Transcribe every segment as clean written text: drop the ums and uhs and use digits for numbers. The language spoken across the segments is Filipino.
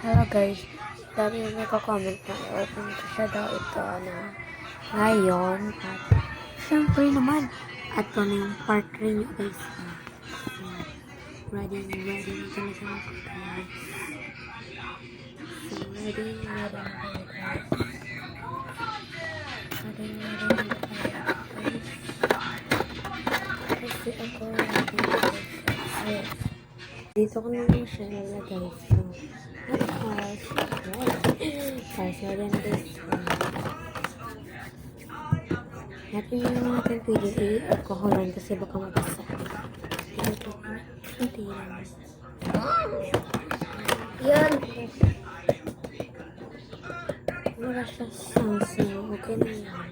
Hello guys, dami na nagko-comment na i-open ko siya daw ito na ngayon at syempre naman at ito na yung part 3 nyo guys. Ready na talaga ako guys. So ready na kayo guys. Ready na kayo guys. Kasi ako ready guys. Dito ko naman siya nalagay. So ready na guys. Natin yung natin pwede i-alcoholan kasi baka mabasa. Ito yan. Yan! Wala siya sounds na. Okay na yan.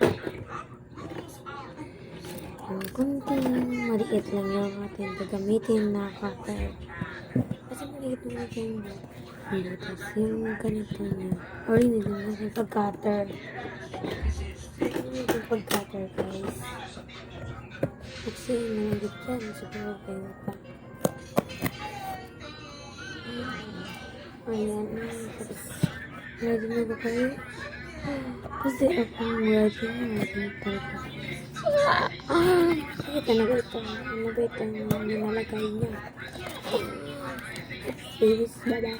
Yung kunting maliit lang yung ating gagamitin na cutter. Kasi maliit lang yung butas. Yung ganito niya. Or hindi din yung pag-cutter. Yung pag-cutter guys. Kasi malagit yan. Siguro kayo pa. Ayan. Tapos ready na ba kayo? Kasi akong ready na talaga. Sige talaga ito. Ano ba ito nilalagay niya? Babies ba ba?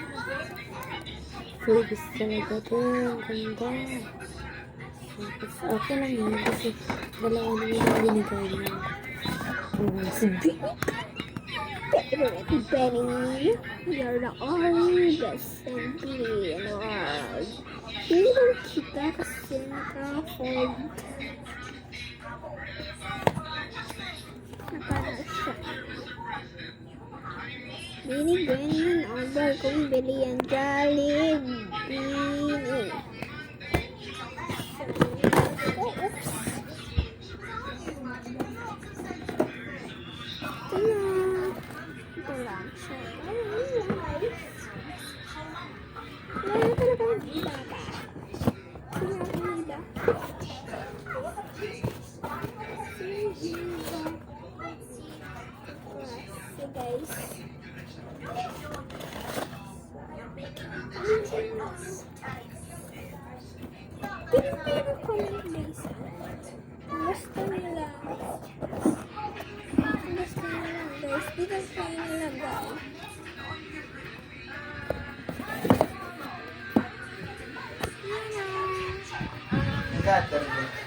Babies talaga ito. Ang ganda. Okay lang yun kasi dalawa naman yung ginagay niya. Si Benny, you're the only best and beauty in the world. Hindi lang kita kasi naka-fold. Nakala siya. Benny, yun order kong bili ang Jollibee. Guys, pinapayag ko lang guys. Gusto nila guys. Dito tayo nilagay. Cutter.